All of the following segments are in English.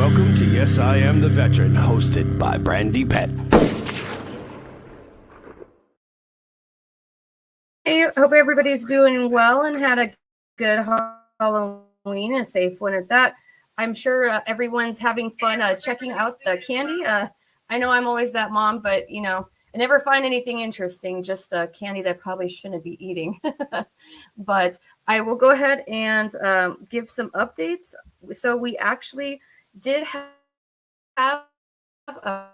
Welcome to Yes, I Am the Veteran, hosted by Brandy Pett. Hey, hope everybody's doing well and had a good Halloween, a safe one at that. I'm sure everyone's having fun checking out the candy. I know I'm always that mom, but you know, I never find anything interesting, just candy that probably shouldn't be eating. But I will go ahead and give some updates. So we actually did have a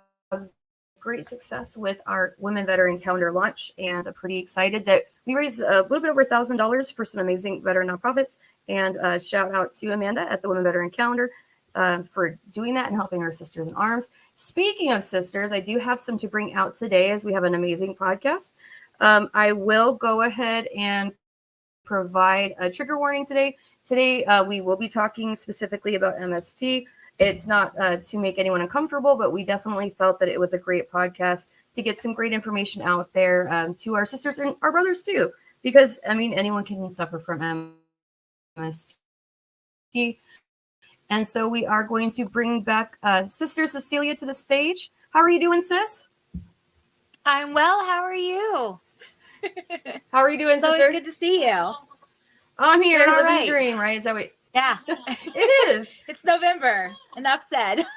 great success with our Women Veteran Calendar launch, and I'm pretty excited that we raised a little bit over $1,000 for some amazing veteran nonprofits. And shout out to Amanda at the Women Veteran Calendar for doing that and helping our sisters in arms. Speaking of sisters, I do have some to bring out today as we have an amazing podcast. I will go ahead and provide a trigger warning today. Today, we will be talking specifically about MST. It's not to make anyone uncomfortable, but we definitely felt that it was a great podcast to get some great information out there to our sisters and our brothers too. Because, I mean, anyone can suffer from MST. And so we are going to bring back Sister Cecilia to the stage. How are you doing, sis? I'm well. How are you? How are you doing, It's sister? always good to see you. I'm here Doing all living right. the dream, right? Is that what? Yeah. It is. It's November. Enough said.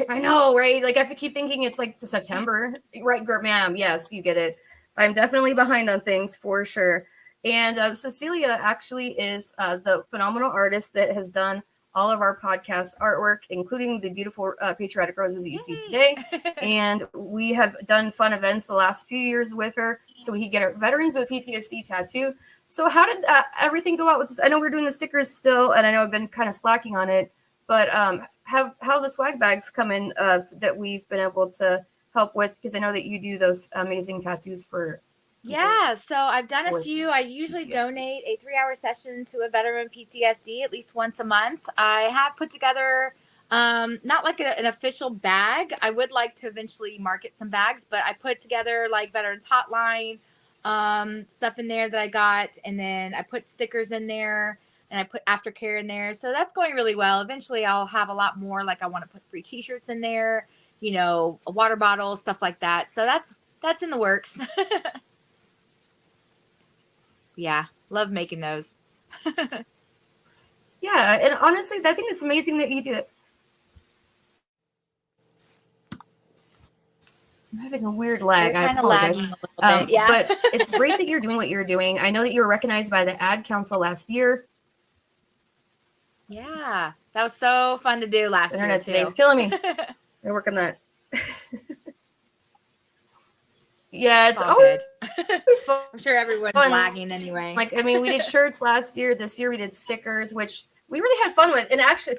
I know, right? Like, I keep thinking it's like September. Right, ma'am. Yes, you get it. I'm definitely behind on things for sure. And Cecilia actually is the phenomenal artist that has done all of our podcast artwork, including the beautiful patriotic roses that you see today. And we have done fun events the last few years with her, so we could get our veterans with PTSD tattoo. So how did everything go out with this? I know we're doing the stickers still, and I know I've been kind of slacking on it, but how the swag bags come in that we've been able to help with, because I know that you do those amazing tattoos for. Yeah, so I've done a with few. I usually PTSD. donate a 3-hour session to a veteran PTSD at least once a month. I have put together not like an official bag. I would like to eventually market some bags, but I put together like Veterans Hotline stuff in there that I got, and then I put stickers in there, and I put aftercare in there. So that's going really well. Eventually I'll have a lot more. Like I want to put free t-shirts in there, you know, a water bottle, stuff like that. So that's in the works. Yeah, love making those. Yeah, and honestly, I think it's amazing that you do it. I'm having a weird lag. I apologize. Lagging a little bit, yeah. But it's great that you're doing what you're doing. I know that you were recognized by the Ad Council last year. Yeah, that was so fun to do last year. Internet today is killing me. I work on that. Yeah, it's always fun. I'm sure everyone's lagging anyway. Like, I mean, we did shirts last year. This year we did stickers, which we really had fun with. And actually,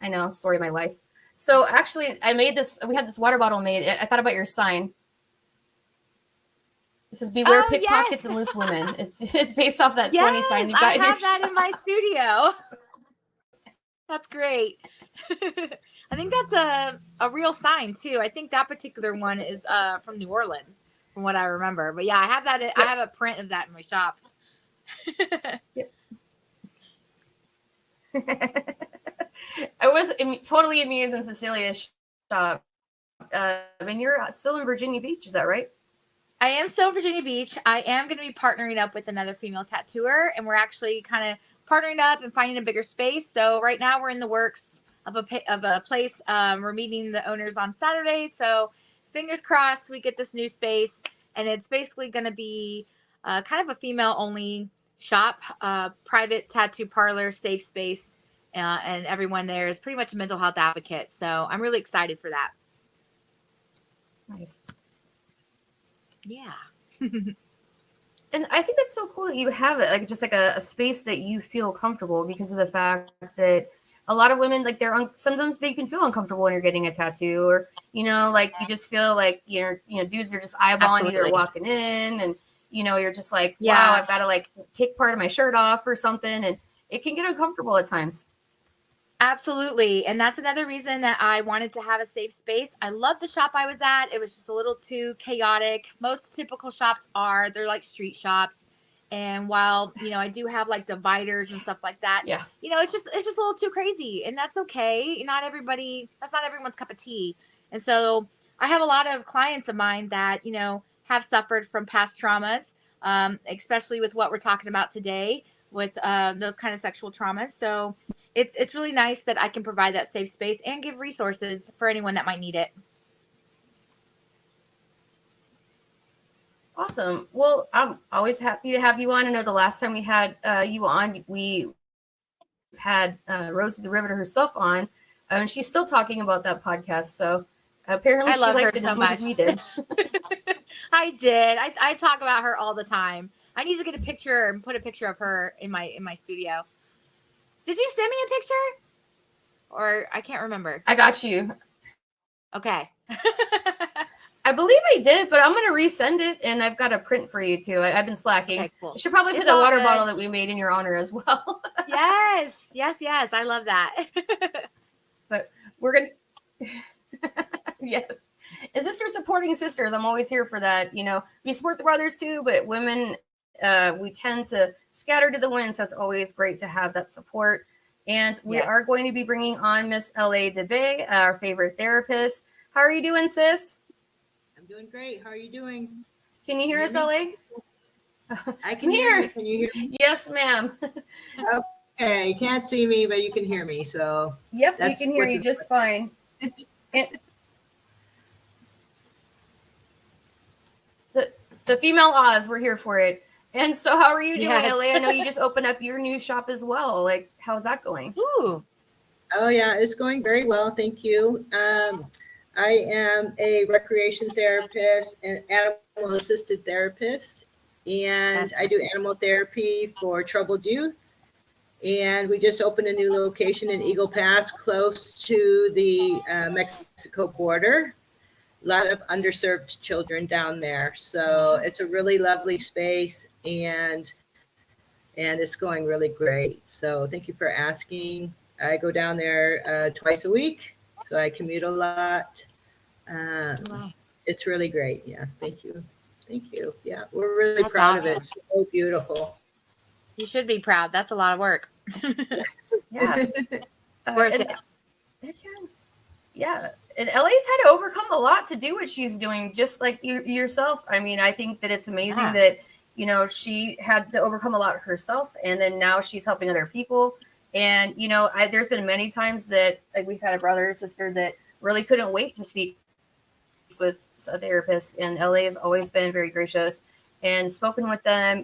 I know, story of my life. So actually, I made this. We had this water bottle made. I thought about your sign. This is beware pickpockets and loose women. It's based off that 20 sign you got. I have that in my studio. That's great. I think that's a real sign too. I think that particular one is from New Orleans, from what I remember. But yeah, I have that. I have a print of that in my shop. I was totally amused in Cecilia's shop. And you're still in Virginia Beach, is that right? I am still in Virginia Beach. I am going to be partnering up with another female tattooer, and we're actually kind of partnering up and finding a bigger space. So right now we're in the works of a place. We're meeting the owners on Saturday. So fingers crossed we get this new space, and it's basically going to be kind of a female only shop, private tattoo parlor, safe space. And everyone there is pretty much a mental health advocate. So I'm really excited for that. Nice. Yeah. And I think that's so cool that you have it, like just like a space that you feel comfortable, because of the fact that a lot of women, like sometimes they can feel uncomfortable when you're getting a tattoo, or, you know, like you just feel like, dudes are just eyeballing you, they're walking in, and, you're just like, wow, I've got to like take part of my shirt off or something. And it can get uncomfortable at times. Absolutely. And that's another reason that I wanted to have a safe space. I love the shop I was at. It was just a little too chaotic. Most typical shops they're like street shops. And while, I do have like dividers and stuff like that, Yeah. it's just a little too crazy, and that's okay. That's not everyone's cup of tea. And so I have a lot of clients of mine that, have suffered from past traumas, especially with what we're talking about today with those kind of sexual traumas. So it's really nice that I can provide that safe space and give resources for anyone that might need it. Awesome. Well, I'm always happy to have you on. I know the last time we had you on, we had Rosie the Riveter herself on, and she's still talking about that podcast. So apparently she liked it as much as we did. I did. I talk about her all the time. I need to get a picture and put a picture of her in my studio. Did you send me a picture? Or I can't remember. I got you. Okay. I believe I did, but I'm going to resend it, and I've got a print for you too. I've been slacking. Okay, cool. I should probably put the water bottle that we made in your honor as well. Yes. I love that. But we're going to... Yes. As sisters supporting sisters, I'm always here for that. We support the brothers too, but women, we tend to scatter to the wind, so it's always great to have that support. And we are going to be bringing on Miss L.A. Dubay, our favorite therapist. How are you doing, sis? I'm doing great. How are you doing? Can you hear us, L.A.? I can hear you. Can you hear me? Yes, ma'am. Okay, you can't see me, but you can hear me. So yep, we can hear you just fine. The female Oz, we're here for it. And so how are you doing, LA? I know you just opened up your new shop as well. Like, how's that going? Ooh. Oh, yeah, it's going very well. Thank you. I am a recreation therapist and animal assisted therapist, and I do animal therapy for troubled youth. And we just opened a new location in Eagle Pass, close to the Mexico border. A lot of underserved children down there. So it's a really lovely space, and it's going really great. So thank you for asking. I go down there twice a week, so I commute a lot. Wow. It's really great. Yeah, thank you. Thank you. Yeah, we're really proud of it. It's so beautiful. You should be proud. That's a lot of work. Yeah. Worth it. Yeah. And LA's had to overcome a lot to do what she's doing, just like yourself. I mean, I think that it's amazing that, she had to overcome a lot herself, and then now she's helping other people. And, there's been many times that like we've had a brother or sister that really couldn't wait to speak with a therapist, and LA has always been very gracious and spoken with them.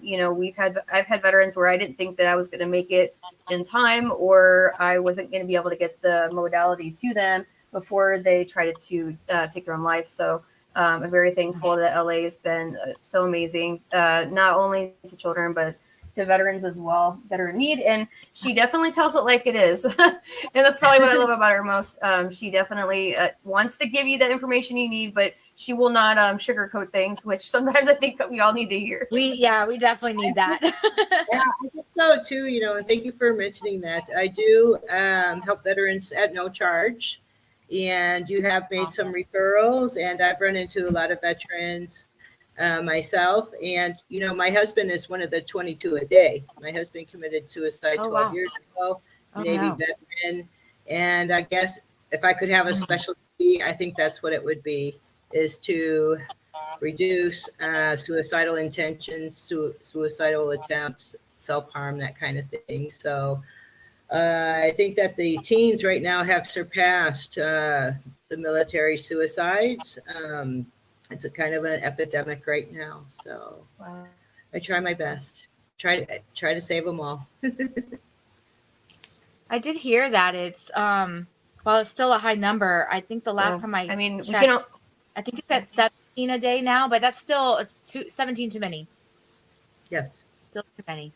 I've had veterans where I didn't think that I was going to make it in time, or I wasn't going to be able to get the modality to them before they tried to take their own life. So I'm very thankful that LA has been so amazing, not only to children, but to veterans as well that are in need. And she definitely tells it like it is. And that's probably what I love about her most. She definitely wants to give you the information you need, but she will not sugarcoat things, which sometimes I think that we all need to hear. We definitely need that. Yeah, I think so too, and thank you for mentioning that. I do help veterans at no charge. And you have made some referrals, and I've run into a lot of veterans myself. And, my husband is one of the 22 a day. My husband committed suicide 12 years ago, Navy veteran. And I guess if I could have a specialty, I think that's what it would be, is to reduce suicidal intentions, suicidal attempts, self-harm, that kind of thing. So I think that the teens right now have surpassed the military suicides. It's a kind of an epidemic right now. So I try my best. Try to save them all. I did hear that it's while it's still a high number. I think the last time I checked, I think it's at 17 a day now, but that's still 17 too many. Yes, still too many.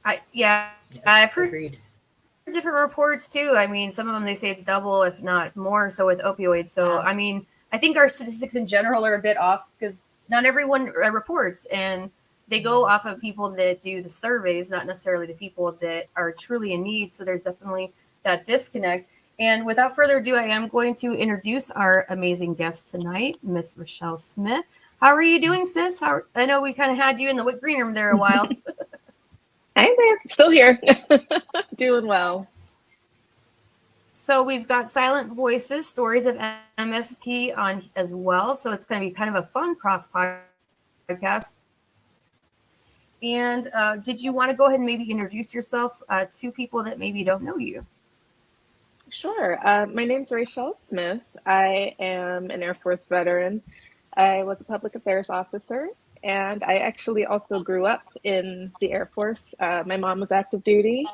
I've heard different reports too. I mean, some of them they say it's double, if not more, so with opioids. So I mean, I think our statistics in general are a bit off because not everyone reports, and they go off of people that do the surveys, not necessarily the people that are truly in need. So there's definitely that disconnect. And without further ado, I am going to introduce our amazing guest tonight, Miss Rachelle Smith. How are you doing, sis? I know we kind of had you in the green room there a while. I'm there, still here, doing well. So we've got Silent Voices, Stories of MST on as well. So it's going to be kind of a fun cross podcast. And did you want to go ahead and maybe introduce yourself to people that maybe don't know you? Sure. My name's Rachelle Smith. I am an Air Force veteran. I was a public affairs officer, and I actually also grew up in the Air Force. My mom was active duty,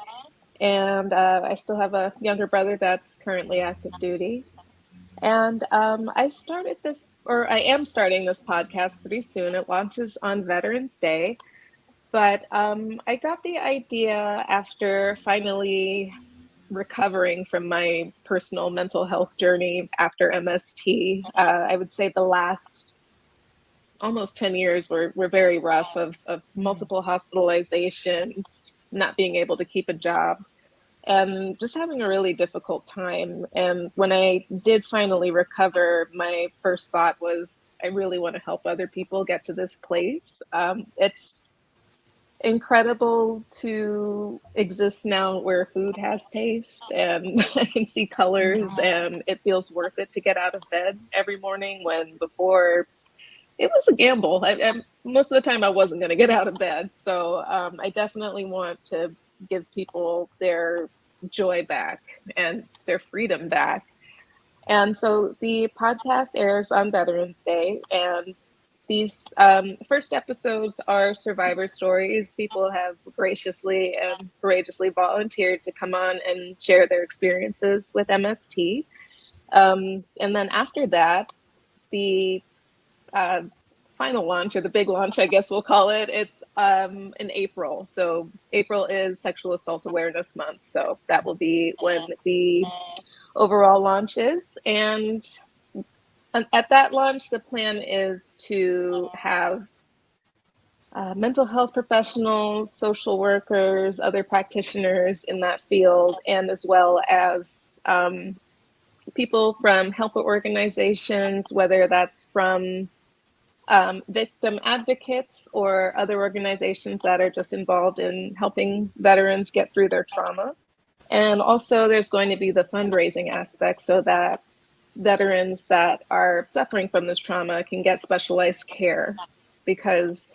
and I still have a younger brother that's currently active duty. And I started this, or I am starting this podcast pretty soon. It launches on Veterans Day. But I got the idea after finally recovering from my personal mental health journey after MST. I would say the last almost 10 years were very rough of multiple hospitalizations, not being able to keep a job, and just having a really difficult time. And when I did finally recover, my first thought was, I really want to help other people get to this place. It's incredible to exist now where food has taste and I can see colors, and it feels worth it to get out of bed every morning, when before it was a gamble. Most of the time I wasn't going to get out of bed. So I definitely want to give people their joy back and their freedom back. And so the podcast airs on Veterans Day, and these first episodes are survivor stories. People have graciously and courageously volunteered to come on and share their experiences with MST. And then after that, the final launch, or the big launch, I guess we'll call it, it's in April. So April is Sexual Assault Awareness Month. So that will be when the overall launch is. And at that launch, the plan is to have mental health professionals, social workers, other practitioners in that field, and as well as people from help organizations, whether that's from victim advocates or other organizations that are just involved in helping veterans get through their trauma. And also there's going to be the fundraising aspect, so that veterans that are suffering from this trauma can get specialized care. Because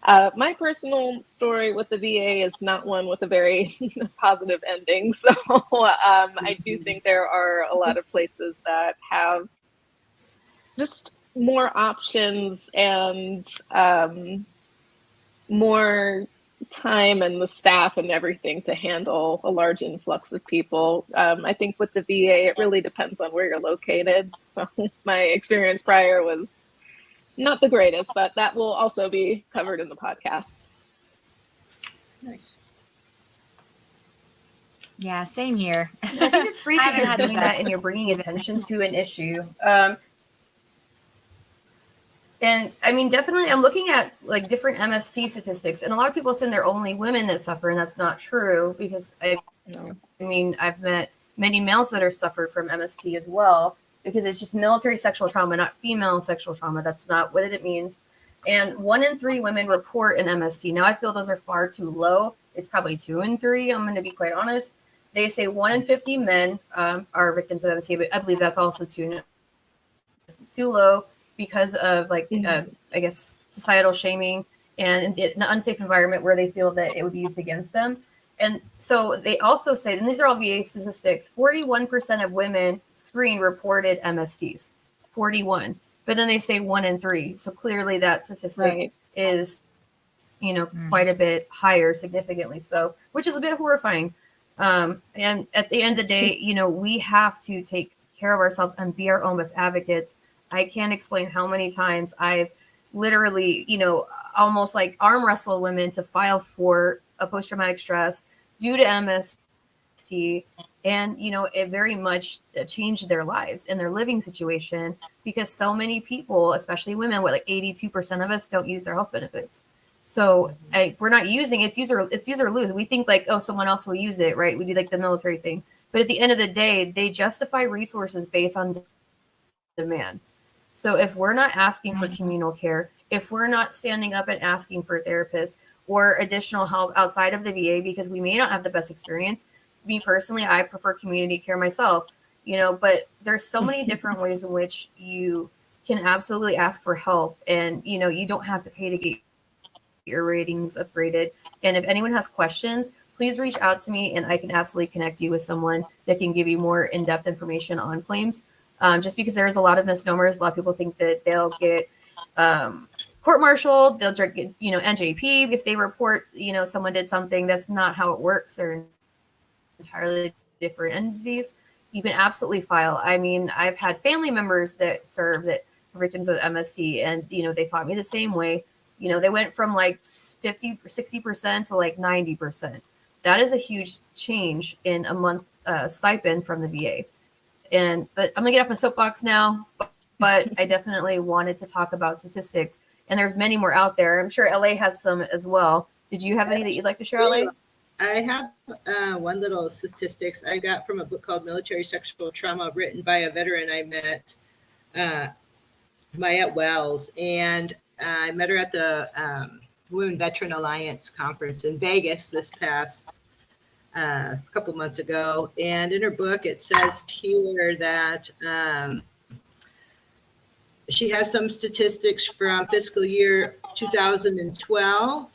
my personal story with the VA is not one with a very positive ending. So I do think there are a lot of places that have just more options and more time and the staff and everything to handle a large influx of people. I think with the VA, it really depends on where you're located. So my experience prior was not the greatest, but that will also be covered in the podcast. Nice. Yeah, same here. I think it's great that I haven't you're had doing that. that and you're bringing attention to an issue. And I mean, definitely, I'm looking at like different MST statistics, and a lot of people assume they're only women that suffer, and that's not true, because I mean, I've met many males that are suffered from MST as well, because it's just military sexual trauma, not female sexual trauma. That's not what it means. And 1 in 3 women report an MST. Now, I feel those are far too low. It's probably 2 in 3. I'm going to be quite honest. They say 1 in 50 men are victims of MST, but I believe that's also too low, because of like, I guess, societal shaming and an unsafe environment where they feel that it would be used against them. And so they also say, and these are all VA statistics, 41% of women screened reported MSTs, 41. But then they say 1 in 3. So clearly that statistic is, quite a bit higher, significantly so, which is a bit horrifying. And at the end of the day, we have to take care of ourselves and be our own best advocates. I can't explain how many times I've literally, almost like arm wrestle women to file for a post-traumatic stress due to MST. And, it very much changed their lives and their living situation, because so many people, especially women, like 82% of us don't use their health benefits. So we're not using it's use or lose. We think like, oh, someone else will use it, right? We do like the military thing. But at the end of the day, they justify resources based on demand. So if we're not asking for communal care, if we're not standing up and asking for therapists or additional help outside of the VA, because we may not have the best experience. Me personally, I prefer community care myself, but there's so many different ways in which you can absolutely ask for help, and, you don't have to pay to get your ratings upgraded. And if anyone has questions, please reach out to me and I can absolutely connect you with someone that can give you more in-depth information on claims. Just because there's a lot of misnomers. A lot of people think that they'll get court-martialed, they'll get, NJP if they report, someone did something. That's not how it works. They're entirely different entities. You can absolutely file. I mean, I've had family members that serve that victims of MST, and, they fought me the same way. They went from like 50 or 60% to like 90%. That is a huge change in a month stipend from the VA. But I'm gonna get off my soapbox now, but I definitely wanted to talk about statistics, and there's many more out there. I'm sure LA has some as well. Did you have any that you'd like to share, LA? I have one little statistics I got from a book called Military Sexual Trauma, written by a veteran I met, Mayette Wells, and I met her at the Women Veteran Alliance conference in Vegas this past couple months ago. And in her book, it says here that she has some statistics from fiscal year 2012.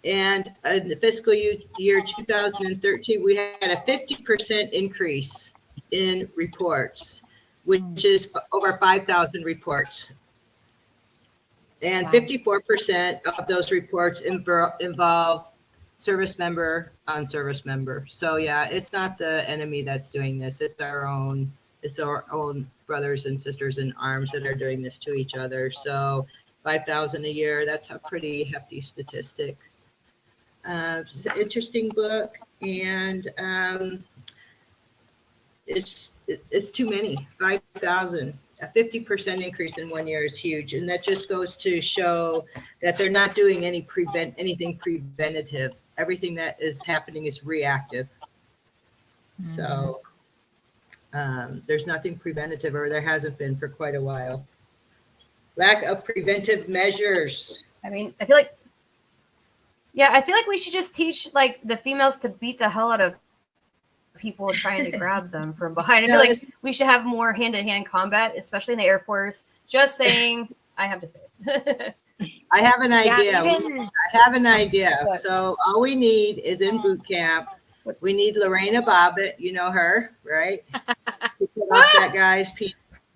And in the fiscal year 2013, we had a 50% increase in reports, which is over 5,000 reports. And 54% of those reports involve service member on service member. So yeah, it's not the enemy that's doing this. It's our own brothers and sisters in arms that are doing this to each other. So 5,000 a year, that's a pretty hefty statistic. It's an interesting book, and it's too many. 5,000. A 50% increase in 1 year is huge, and that just goes to show that they're not doing anything preventative. Everything that is happening is reactive. So there's nothing preventative, or there hasn't been for quite a while. Lack of preventive measures. I mean, I feel like we should just teach like the females to beat the hell out of people trying to grab them from behind. I feel like we should have more hand-to-hand combat, especially in the Air Force. Just saying, I have to say it. I have an idea. I have an idea. So all we need is in boot camp, we need Lorena Bobbitt. You know her, right? To put off that guy's piece,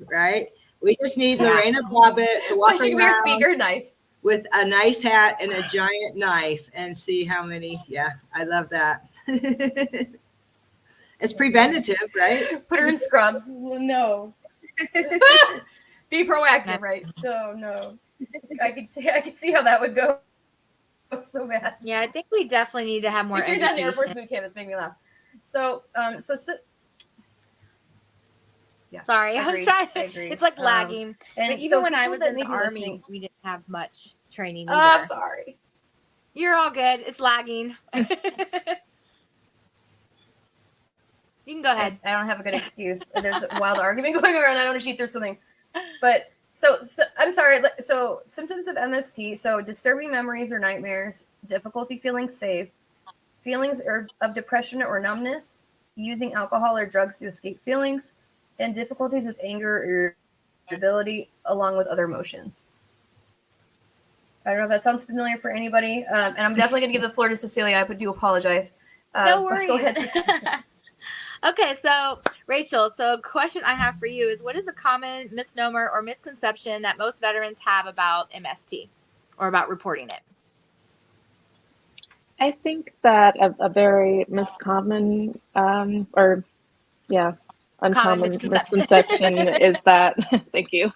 right? We just need Lorena Bobbitt to walk she around can be a speaker, nice, with a nice hat and a giant knife and see how many. Yeah, I love that. It's preventative, right? Put her in scrubs. No. Be proactive, right? No. I could see how that would go. So bad. Yeah, I think we definitely need to have more. You see that in Air Force boot camp. It's making me laugh. So yeah. Sorry, I was trying. I agree. It's like lagging. And but even so when I was in the Army, we didn't have much training either. I'm sorry. You're all good. It's lagging. You can go ahead. I don't have a good excuse. There's a wild argument going around. I don't want to cheat through something. But so I'm sorry. So symptoms of MST. So disturbing memories or nightmares, difficulty feeling safe, feelings of depression or numbness, using alcohol or drugs to escape feelings, and difficulties with anger or irritability, along with other emotions. I don't know if that sounds familiar for anybody. And I'm definitely going to give the floor to Cecilia. I do apologize. No worries. Go ahead, Cecilia. Okay, so Rachel, so a question I have for you is, what is a common misnomer or misconception that most veterans have about MST or about reporting it? I think that a very uncommon misconception is that, thank you.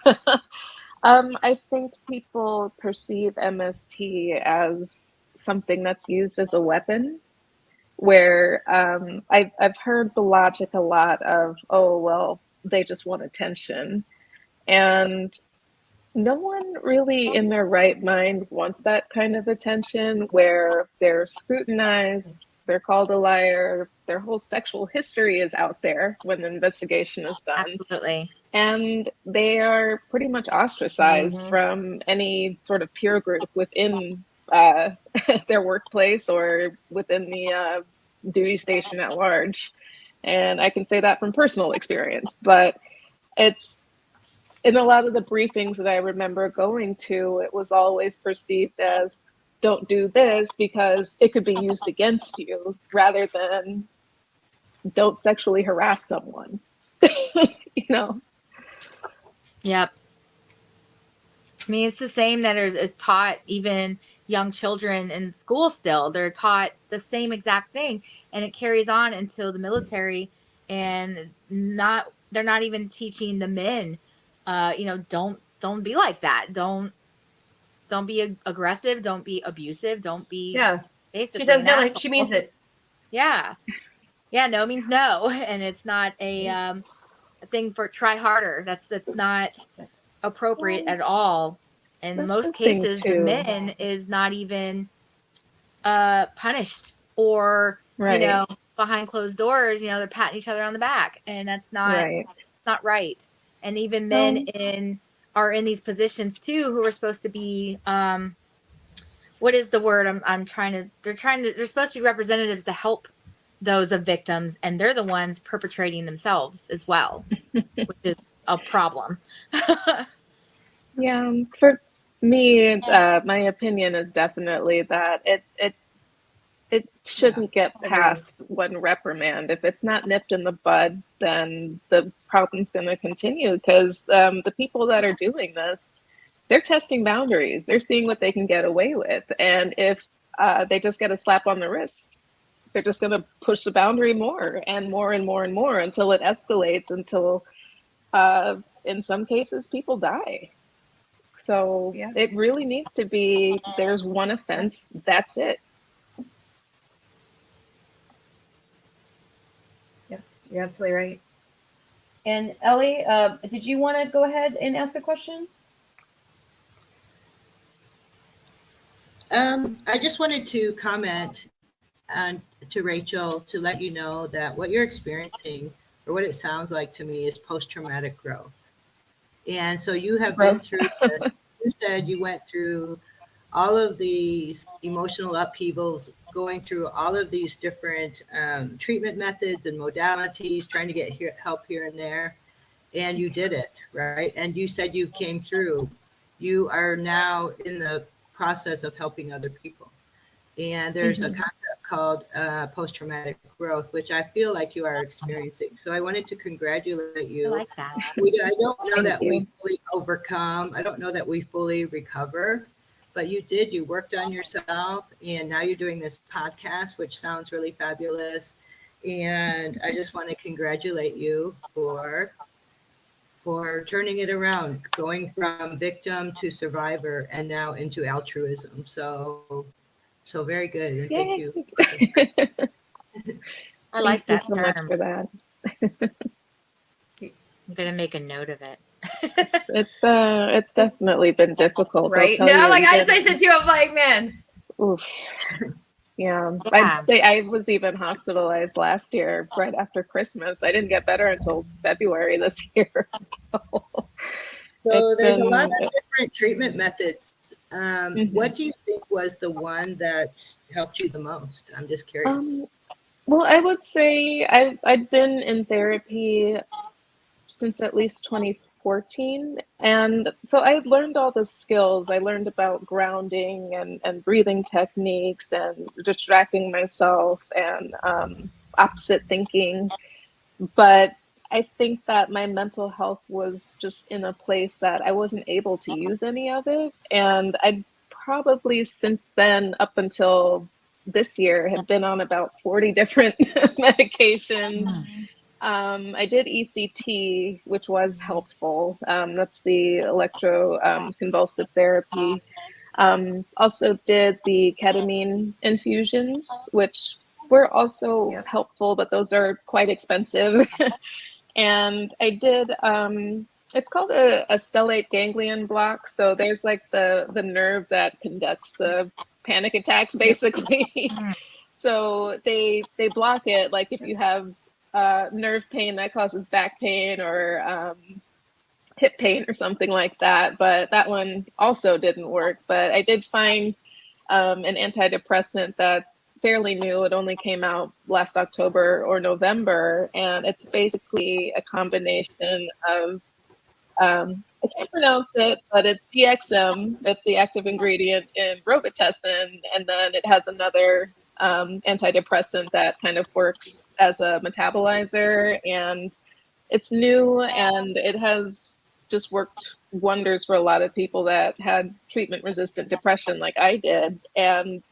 I think people perceive MST as something that's used as a weapon, where I've heard the logic a lot of, oh, well, they just want attention. And no one really in their right mind wants that kind of attention, where they're scrutinized, they're called a liar, their whole sexual history is out there when the investigation is done. Absolutely. and they are pretty much ostracized Mhm. from any sort of peer group within their workplace or within the duty station at large. And I can say that from personal experience, but it's in a lot of the briefings that I remember going to, it was always perceived as don't do this because it could be used against you rather than don't sexually harass someone. you know? Yep. I mean, it's the same that is taught even young children in school still. They're taught the same exact thing, and it carries on until the military, and they're not even teaching the men, don't be like that. Don't be aggressive. Don't be abusive. Don't be Yeah. basically She says an no, like she asshole. means it. Yeah. Yeah. No means no. And it's not a thing for try harder. That's not appropriate at all. In That's most the thing cases, the too. men is not even punished or, Right, behind closed doors, they're patting each other on the back. And that's right. not right. And even men No, are in these positions too, who are supposed to be what is the word they're supposed to be representatives to help those of victims, and they're the ones perpetrating themselves as well, which is a problem. yeah, for me, my opinion is definitely that it Yeah. shouldn't get Agreed. past one reprimand. If it's not nipped in the bud, then the problem's going to continue because the people that are doing this, they're testing boundaries. They're seeing what they can get away with, and if they just get a slap on the wrist, they're just going to push the boundary more and more and more and more until it escalates until in some cases people die. So Yeah. it really needs to be there's one offense, that's it. Yeah. You're absolutely right. And Ellie, did you want to go ahead and ask a question? I just wanted to comment on to Rachel to let you know that what you're experiencing, or what it sounds like to me, is post-traumatic growth. And so you have been Growth. through this. You said you went through all of these emotional upheavals, going through all of these different treatment methods and modalities, trying to get help here and there. And you did it, right? And you said you came through. You are now in the process of helping other people. And there's a Mhm. concept called post-traumatic growth, which I feel like you are experiencing. So I wanted to congratulate I you. like that. I don't know Thank that you. we fully overcome. I don't know that we fully recover, but you did. You worked on yourself, and now you're doing this podcast, which sounds really fabulous. And I just want to congratulate you for turning it around, going from victim to survivor, and now into altruism. So very good, and thank Yay. you. I Thank like you that so much term. for that. I'm gonna make a note of it. It's definitely been difficult. I'll Right. tell No, you. like I just Even I said to you, I'm like, man. oof, yeah. Yeah. I was even hospitalized last year, right after Christmas. I didn't get better until February this year. So So it's there's a lot been. of different treatment methods. Mhm. What do you think was the one that helped you the most? I'm just curious. Um, well, I would say I've been in therapy since at least 2014. And so I learned all the skills. I learned about grounding and breathing techniques and distracting myself and opposite thinking. But I think that my mental health was just in a place that I wasn't able to use any of it. And I probably since then, up until this year, have been on about 40 different medications. I did ECT, which was helpful. That's the electro convulsive therapy. Also did the ketamine infusions, which were also Yep. helpful, but those are quite expensive. And I did, it's called a stellate ganglion block. So there's like the nerve that conducts the panic attacks, Yep. basically. So they block it. Like if you have nerve pain that causes back pain or hip pain or something like that, but that one also didn't work. But I did find an antidepressant that's fairly new. It only came out last October or November, and it's basically a combination of I can't pronounce it, but it's DXM. It's the active ingredient in Robitussin, and then it has another antidepressant that kind of works as a metabolizer. And it's new, and it has just worked wonders for a lot of people that had treatment-resistant depression, like I did. And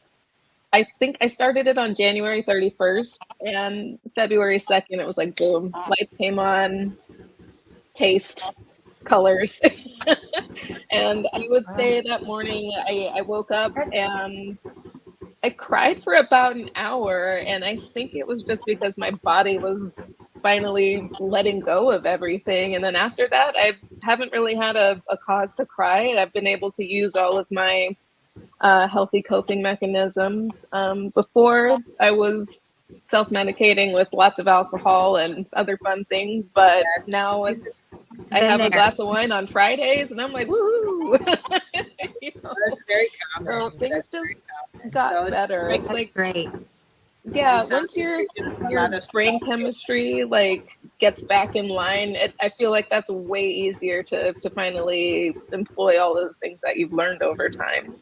I think I started it on January 31st, and February 2nd, it was like boom, lights came on, taste, colors. And I would say that morning I woke up and I cried for about an hour. And I think it was just because my body was finally letting go of everything. And then after that, I haven't really had a cause to cry. I've been able to use all of my healthy coping mechanisms. Before, I was self-medicating with lots of alcohol and other fun things, but Yes. now it's I Been have there. a glass of wine on Fridays, and I'm like, woo! You know? That's very common. So things That's very just common. got So it's better. like- It's That's like, great. yeah, You sound once like your you're doing a your lot of brain stuff. chemistry like gets back in line, I feel like that's way easier to finally employ all of the things that you've learned over time.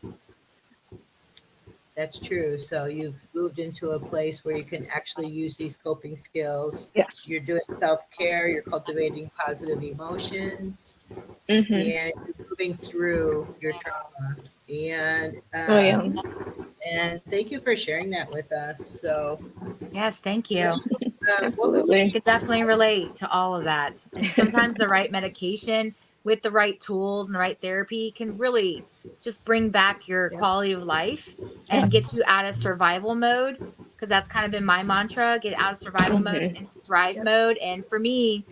That's true. So you've moved into a place where you can actually use these coping skills. Yes. You're doing self-care, you're cultivating positive emotions, Mm-hmm. and you're moving through your trauma. And Oh yeah. and thank you for sharing that with us. So Yes, thank you. what would Absolutely. I could definitely relate to all of that. And sometimes the right medication with the right tools and the right therapy can really just bring back your quality of life and get you out of survival mode. Because that's kind of been my mantra: get out of survival mode and into thrive mode. And for me,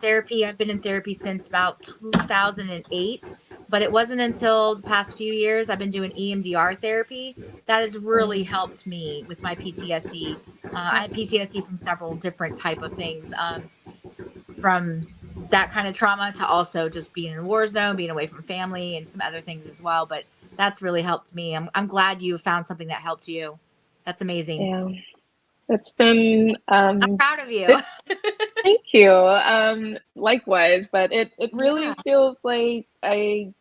therapy, I've been in therapy since about 2008. But it wasn't until the past few years I've been doing EMDR therapy that has really helped me with my PTSD. I had PTSD from several different type of things, from that kind of trauma to also just being in a war zone, being away from family, and some other things as well. But that's really helped me. I'm glad you found something that helped you. That's amazing. Yeah. It's been I'm proud of you. thank you. Likewise, but it really feels like I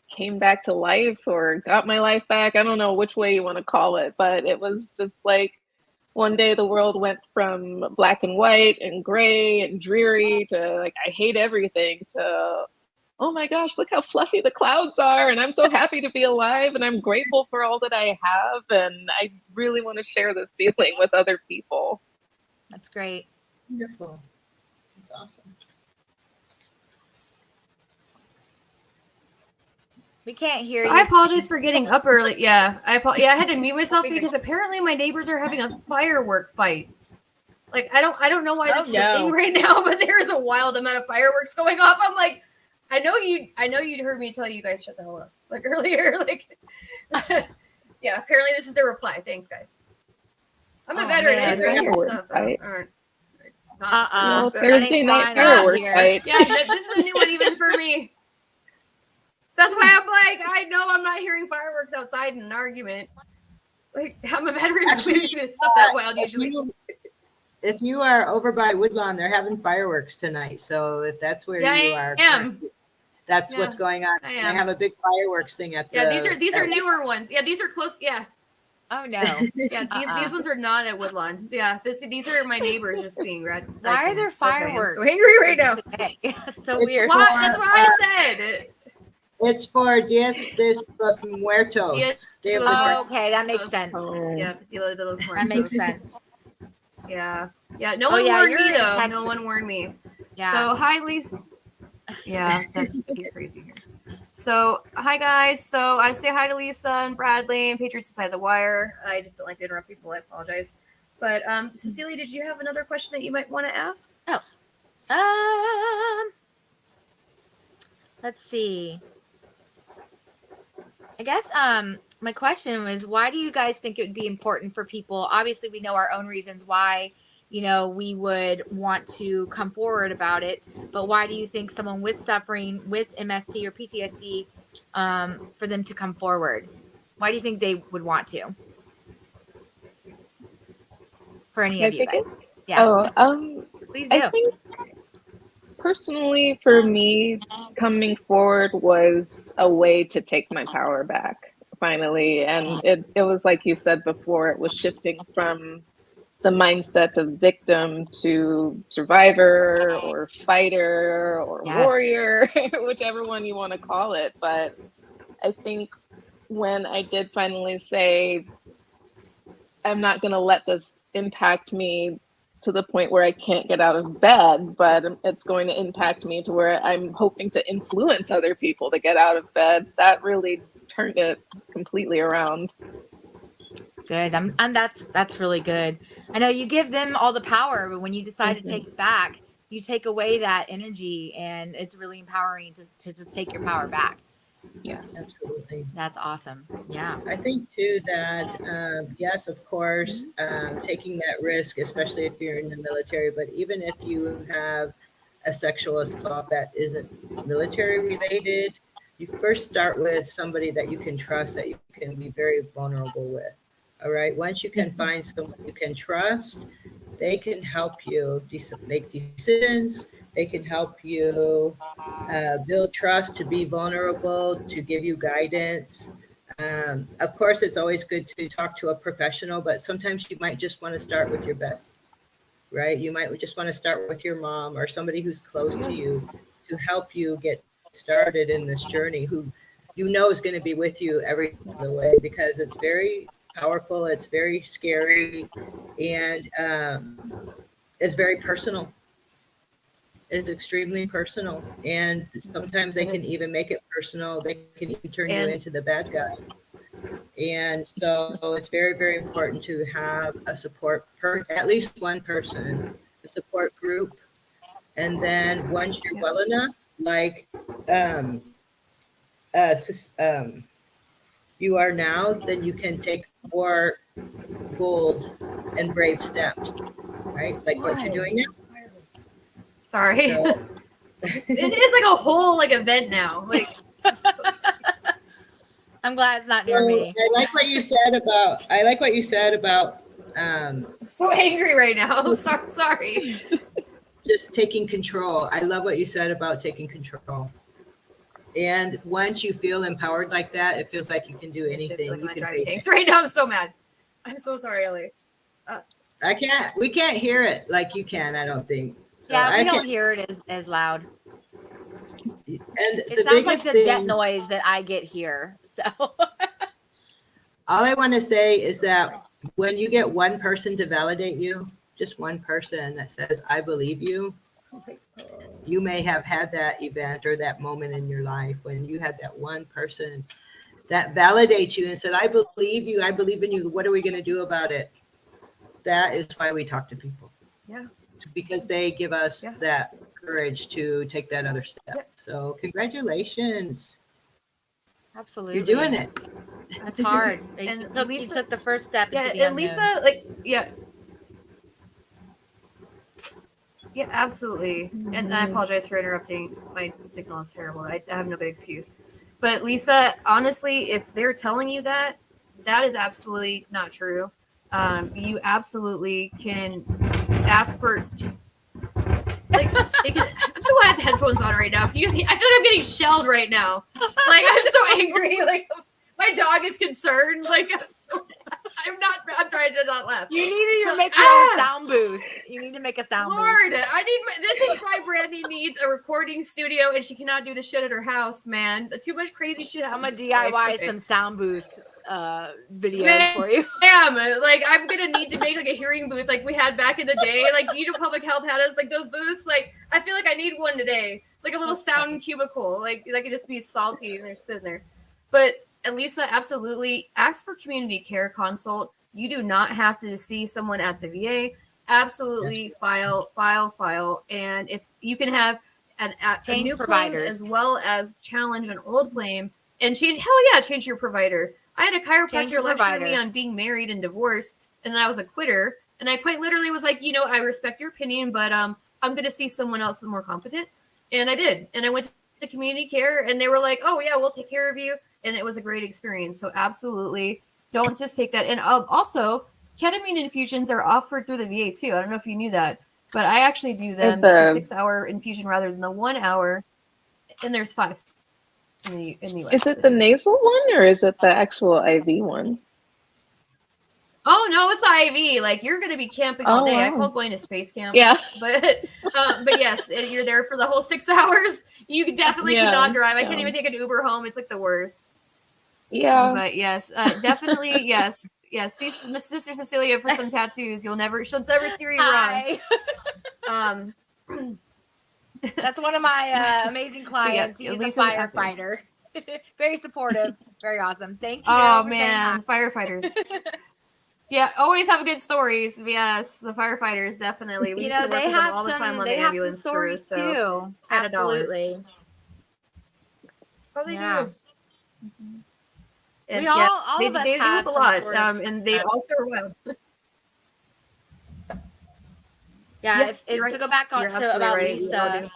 came back to life or got my life back. I don't know which way you want to call it, but it was just like one day the world went from black and white and gray and dreary to like I hate everything to oh my gosh, look how fluffy the clouds are, and I'm so happy to be alive, and I'm grateful for all that I have, and I really want to share this feeling with other people. That's great. Wonderful. That's awesome. We can't hear So you. I apologize for getting up early. Yeah, I had to mute myself because apparently my neighbors are having a firework fight. Like I don't know why this is a thing right now, but there's a wild amount of fireworks going off. I'm like, I know you'd heard me tell you guys shut the hell up like earlier. Like, yeah, apparently this is the reply. Thanks, guys. I'm a veteran. I didn't hear stuff. Well, Thursday night firework fight. Yeah, this is a new one even for me. That's why I'm like, I know I'm not hearing fireworks outside in an argument. Like, I'm a veteran. Actually, It's not that wild usually. If you are over by Woodlawn, they're having fireworks tonight. So if that's where you are, that's what's going on. They have a big fireworks thing at the. Yeah, these are newer ones. Yeah, these are close. Yeah. Oh no. Yeah, these ones are not at Woodlawn. Yeah, these are my neighbors just being red. Why are there fireworks? I'm so angry right now. That's so weird. That's what I said. It's for Dias de los Muertos. Oh, okay, that makes sense. Yeah, Dia de los Muertos. That makes sense. Yeah. No one warned me though. No one warned me. Yeah. So hi, Lisa. Yeah, that's crazy here. So hi guys. So I say hi to Lisa and Bradley and Patriots Inside the Wire. I just don't like to interrupt people. I apologize. But Cecilia, did you have another question that you might want to ask? Oh. Let's see. I guess my question was, why do you guys think it would be important for people? Obviously, we know our own reasons why we would want to come forward about it. But why do you think someone with suffering with MST or PTSD, for them to come forward? Why do you think they would want to? For any Can I of you take guys. it? Yeah, Oh, please I do. think personally for me, coming forward was a way to take my power back finally. And it was like you said before, it was shifting from the mindset of victim to survivor or fighter or Yes. warrior, whichever one you want to call it. But I think when I did finally say, I'm not going to let this impact me to the point where I can't get out of bed, but it's going to impact me to where I'm hoping to influence other people to get out of bed, that really turned it completely around. Good. And that's really good. I know you give them all the power, but when you decide to take it back, you take away that energy, and it's really empowering to just take your power back. Yes. Absolutely. That's awesome. Yeah. I think too that yes, of course, taking that risk, especially if you're in the military, but even if you have a sexual assault that isn't military related, you first start with somebody that you can trust, that you can be very vulnerable with. All right. Once you can find someone you can trust, they can help you make decisions. They can help you build trust, to be vulnerable, to give you guidance. Of course, it's always good to talk to a professional, but sometimes you might just want to start with your best, right? You might just want to start with your mom or somebody who's close to you to help you get started in this journey, who is going to be with you every step of the way, because it's very powerful, it's very scary, and it's very personal. Is extremely personal, and sometimes they can even make it personal. They can even turn you into the bad guy. And so it's very, very important to have a support for at least one person, a support group. And then once you're well enough, like you are now, then you can take more bold and brave steps, right? Like what you're doing now. Sorry. So, it is like a whole event now. Like I'm glad it's not near me. I like what you said about I'm so angry right now. Sorry. just taking control. I love what you said about taking control. And once you feel empowered like that, it feels like you can do anything. You can face it. Right now, I'm so mad. I'm so sorry, Ellie. We can't hear it like you can, I don't think. Yeah, we don't hear it as loud. And it sounds like the jet noise that I get here. So all I want to say is that when you get one person to validate you, just one person that says, I believe you, you may have had that event or that moment in your life when you had that one person that validates you and said, I believe you, I believe in you. What are we going to do about it? That is why we talk to people. Yeah. Because they give us that courage to take that other step. Yeah. So congratulations. Absolutely. You're doing it. That's hard. And you took the first step. Yeah, into the and Lisa, yeah, absolutely. And I apologize for interrupting. My signal is terrible. I have no good excuse. But Lisa, honestly, if they're telling you that, that is absolutely not true. You absolutely can ask for, I'm so glad I have headphones on right now. You guys, I feel like I'm getting shelled right now. I'm so angry. My dog is concerned. I'm trying to not laugh. You need to make your own sound booth. You need to make a sound Lord, booth. This is why Brandy needs a recording studio, and she cannot do the shit at her house, man. Too much crazy shit. I'm gonna DIY some sound booth videos for you. I'm gonna need to make a hearing booth like we had back in the day. Public Health had us those booths. I feel like I need one today. A little sound cubicle. That could just be salty and they're sitting there. But Lisa, absolutely ask for community care consult. You do not have to see someone at the VA. Absolutely file. And if you can have a new provider as well as challenge an old claim and change your provider. I had a chiropractor lecture me on being married and divorced, and I was a quitter. And I quite literally was like, I respect your opinion, but I'm going to see someone else more competent. And I did. And I went to community care, and they were like, oh, yeah, we'll take care of you. And it was a great experience. So absolutely don't just take that. And also, ketamine infusions are offered through the VA too. I don't know if you knew that, but I actually do them. It's a 6-hour infusion rather than the 1 hour. And there's 5 in the US. Is it the nasal one or is it the actual IV one? Oh no, it's IV. Like, you're going to be camping all day. Wow. I call going to space camp. Yeah. But yes, you're there for the whole 6 hours. You definitely cannot drive. I can't even take an Uber home. It's like the worst. Yeah. But yes, definitely yes. See Miss Sister Cecilia for some tattoos. She'll never steer you wrong. That's one of my amazing clients. Yeah, He's a firefighter. Very supportive. Very awesome. Thank you. Oh man, firefighters. Yeah, always have good stories. Yes, the firefighters definitely. We used to work they with them have all the time on they the have ambulance some stories crew, so too. at Absolutely. Oh, they Yeah. do. And We all they, of us they have do a some lot, sort of- and they also are wild. Yeah, if you're right. to go back on You're to absolutely about right. We all Lisa,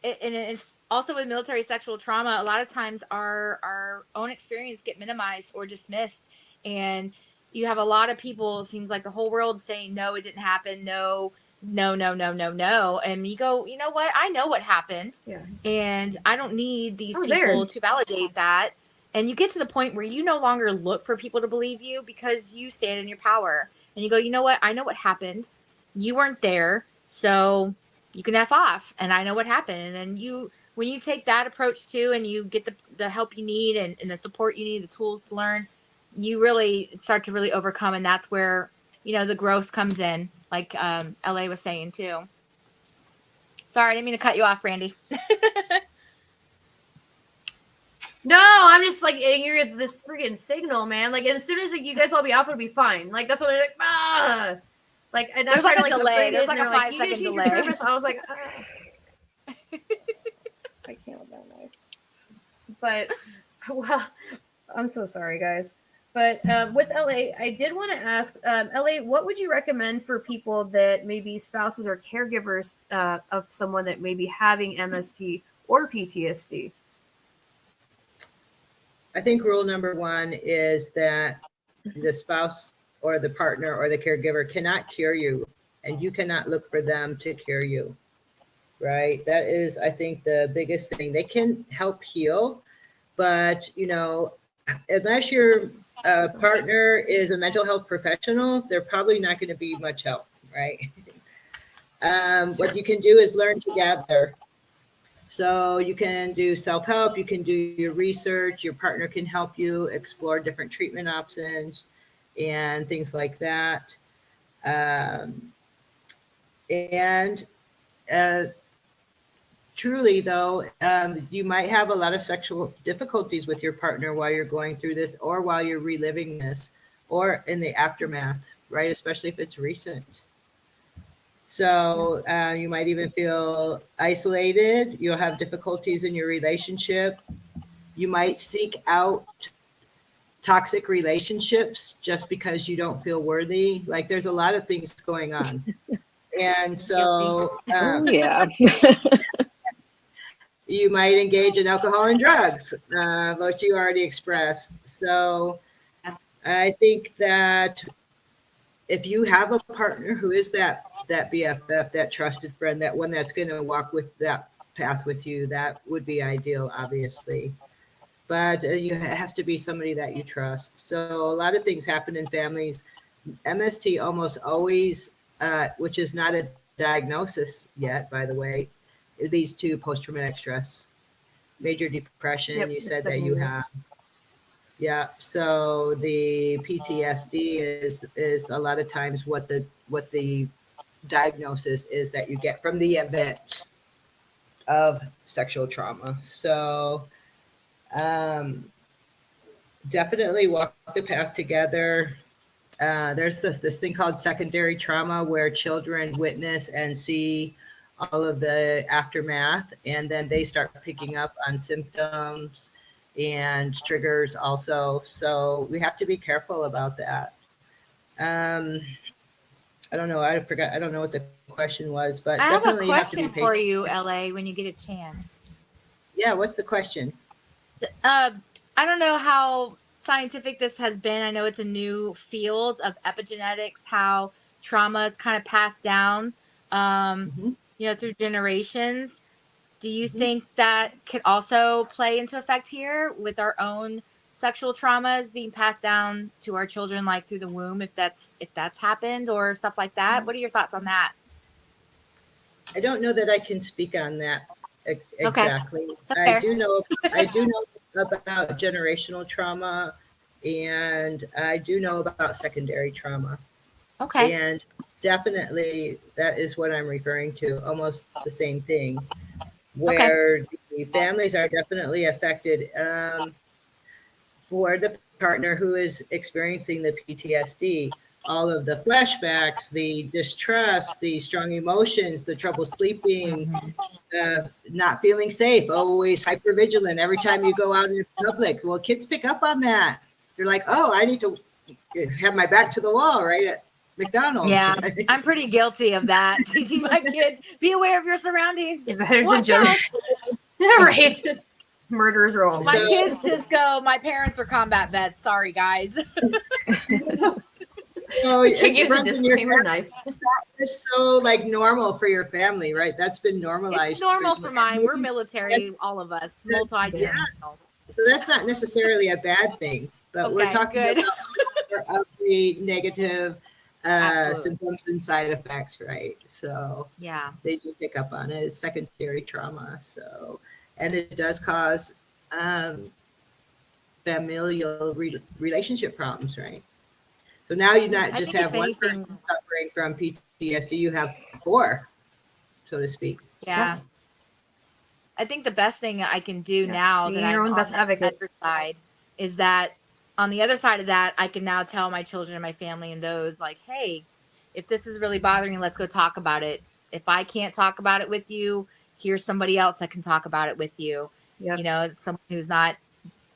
do. and it's also with military sexual trauma, a lot of times our own experience get minimized or dismissed, and you have a lot of people, it seems like the whole world saying, no, it didn't happen. No. And you go, you know what? I know what happened. Yeah. And I don't need these I was people there. to validate that. And you get to the point where you no longer look for people to believe you because you stand in your power. And you go, you know what? I know what happened. You weren't there. So you can F off. And I know what happened. And then when you take that approach too, and you get the help you need and the support you need, the tools to learn, you really start to really overcome. And that's where, the growth comes in, like LA was saying too. Sorry, I didn't mean to cut you off, Brandy. No, I'm just like, you're this freaking signal, man. Like, and as soon as you guys all be off, it'll be fine. Like, that's what they're like, ah. Like, and There's I'm like a like delay. There's and like a they're 5 you need to second change your delay. service. I was like, I can't with that knife. But, well, I'm so sorry, guys. But with LA, I did want to ask, LA, what would you recommend for people that maybe spouses or caregivers of someone that may be having MST or PTSD? I think rule number 1 is that the spouse or the partner or the caregiver cannot cure you, and you cannot look for them to cure you, right? That is, I think, the biggest thing. They can help heal, but, unless your partner is a mental health professional, they're probably not going to be much help, right? What you can do is learn together. So you can do self-help, you can do your research, your partner can help you explore different treatment options and things like that. Truly, though, you might have a lot of sexual difficulties with your partner while you're going through this, or while you're reliving this, or in the aftermath, right? Especially if it's recent. So you might even feel isolated. You'll have difficulties in your relationship. You might seek out toxic relationships just because you don't feel worthy. Like, there's a lot of things going on. And so Yeah. you might engage in alcohol and drugs, what you already expressed. So I think that if you have a partner who is that BFF, that trusted friend, that one that's going to walk with that path with you, that would be ideal, obviously. But it has to be somebody that you trust. So a lot of things happen in families. MST almost always, which is not a diagnosis yet, by the way, it leads to post-traumatic stress, major depression. Yep, you said that you have. Yeah, so the PTSD is a lot of times what the diagnosis is that you get from the event of sexual trauma. So definitely walk the path together. There's this thing called secondary trauma where children witness and see all of the aftermath, and then they start picking up on symptoms and triggers also. So we have to be careful about that. I don't know. I forgot. I don't know what the question was, but I have a definitely you have to be question for patient. you, LA, when you get a chance. Yeah. What's the question? I don't know how scientific this has been. I know it's a new field of epigenetics, how trauma is kind of passed down, Mhm. through generations. Do you Mhm. think that could also play into effect here with our own sexual traumas being passed down to our children, like through the womb, if that's happened or stuff like that? What are your thoughts on that? I don't know that I can speak on that Okay, exactly. that's I fair. do know. I do know about generational trauma, and I do know about secondary trauma. Okay. And definitely that is what I'm referring to, almost the same things, Okay. where the families are definitely affected. For the partner who is experiencing the PTSD, all of the flashbacks, the distrust, the strong emotions, the trouble sleeping, not feeling safe, always hypervigilant every time you go out in public. Well, kids pick up on that. They're like, oh, I need to have my back to the wall right at McDonald's. Yeah, I'm pretty guilty of that. Teaching my kids, be aware of your surroundings. Veterans of Watch Joe. out. Right. Murderers are all My So- kids just go, my parents are combat vets. Sorry, guys. So It it gives a runs in your disclaimer. Nice. It's so like normal for your family, right? That's been normalized. It's normal for mine. We're military, That's- all of us, yeah. multi-generational. So that's not necessarily a bad thing, but we're Okay, talking good. about more of the negative Absolutely. symptoms and side effects, right? So Yeah. they do pick up on it. It's secondary trauma. So, and it does cause familial relationship problems, right? So now you not I just think have if one anything, person suffering from PTSD, you have four, so to speak. yeah. I think the best thing I can do Yeah, now being that your I'm own on best the advocate. other side is that on the other side of that, I can now tell my children and my family and those like, hey, if this is really bothering you, let's go talk about it. If I can't talk about it with you, here's somebody else that can talk about it with you. Yep. Someone who's not,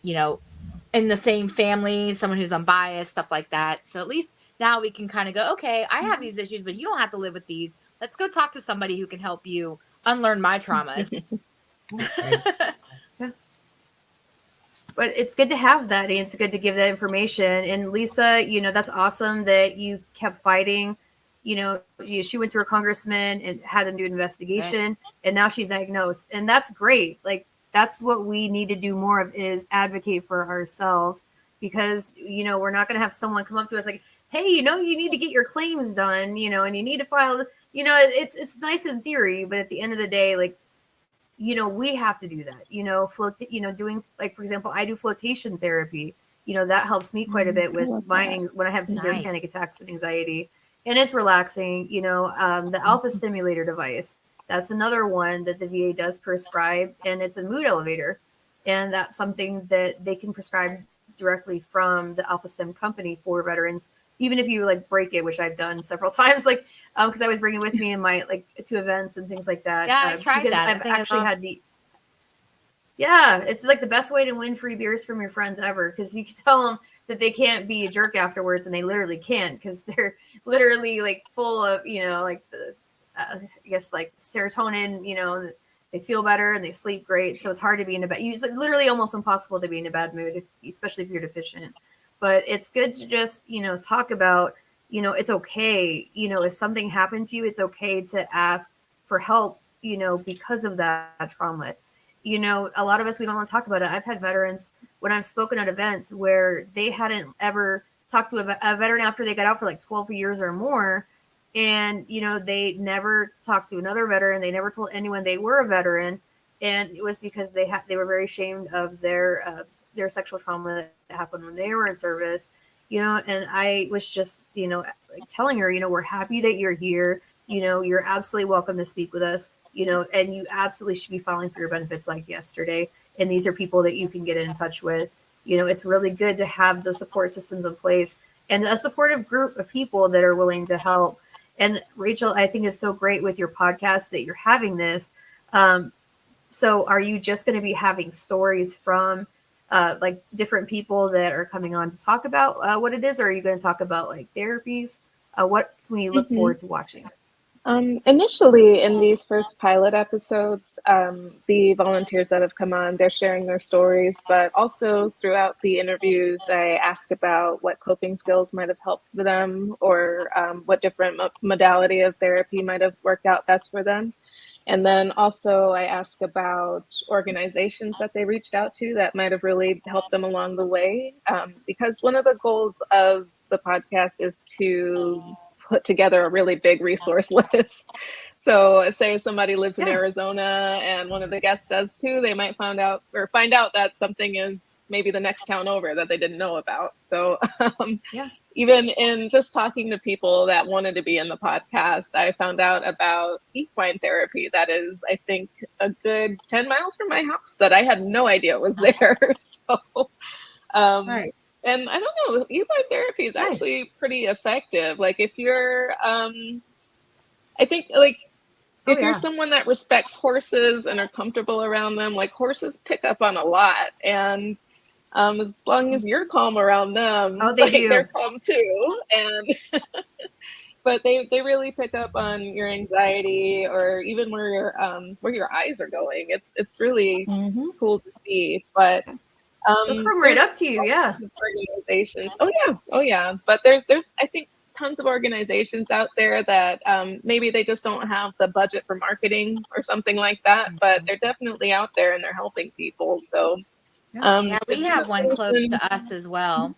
in the same family, someone who's unbiased, stuff like that. So at least now we can kind of go, okay, I have these issues, but you don't have to live with these. Let's go talk to somebody who can help you unlearn my traumas. Right. But it's good to have that, and it's good to give that information. And Lisa, that's awesome that you kept fighting. She went to her congressman and had them do an investigation, and now she's diagnosed, and that's great. Like, that's what we need to do more of, is advocate for ourselves, because we're not going to have someone come up to us like, hey, you need to get your claims done, and you need to file. It's nice in theory, but at the end of the day, like, we have to do that, doing, like, for example, I do flotation therapy. That helps me quite a bit with when I have severe Nice. panic attacks and anxiety, and it's relaxing. The alpha stimulator device, that's another one that the VA does prescribe, and it's a mood elevator, and that's something that they can prescribe directly from the Alpha Stim company for veterans, even if you like break it, which I've done several times, like, because I was bringing with me in my to events and things like that. Yeah, I tried because that. I I've think actually it's had it's like the best way to win free beers from your friends ever, because you can tell them that they can't be a jerk afterwards, and they literally can't, because they're literally like full of like the I guess like serotonin. They feel better and they sleep great, so it's hard to be in a bad. It's literally almost impossible to be in a bad mood, especially if you're deficient. But it's good to just talk about it's okay. If something happened to you, it's okay to ask for help. Because of that trauma. A lot of us, we don't want to talk about it. I've had veterans when I've spoken at events where they hadn't ever talked to a veteran after they got out for like 12 years or more. And, they never talked to another veteran. They never told anyone they were a veteran. And it was because they were very ashamed of their sexual trauma that happened when they were in service, and I was just, like telling her, we're happy that you're here. You're absolutely welcome to speak with us, and you absolutely should be filing for your benefits like yesterday. And these are people that you can get in touch with. It's really good to have the support systems in place and a supportive group of people that are willing to help. And Rachel, I think it's so great with your podcast that you're having this. So are you just going to be having stories from like different people that are coming on to talk about what it is, or are you going to talk about like therapies? What can we look forward to watching? Initially, in these first pilot episodes, the volunteers that have come on, they're sharing their stories, but also throughout the interviews, I ask about what coping skills might have helped them, or what different modality of therapy might have worked out best for them. And then also I ask about organizations that they reached out to that might have really helped them along the way. Because one of the goals of the podcast is to put together a really big resource list. So say somebody lives in Arizona and one of the guests does too, they might find out that something is maybe the next town over that they didn't know about. So even in just talking to people that wanted to be in the podcast, I found out about equine therapy that is, I think, a good 10 miles from my house that I had no idea was there. So, and I don't know, equine therapy is actually pretty effective. Like if you're, I think like if you're someone that respects horses and are comfortable around them, like horses pick up on a lot. And as long as you're calm around them, they're calm too. And but they really pick up on your anxiety or even where your eyes are going. It's really cool to see. But they'll come right up to you, organizations. Oh yeah. But there's I think tons of organizations out there that maybe they just don't have the budget for marketing or something like that, but they're definitely out there and they're helping people. So we have one close to us as well.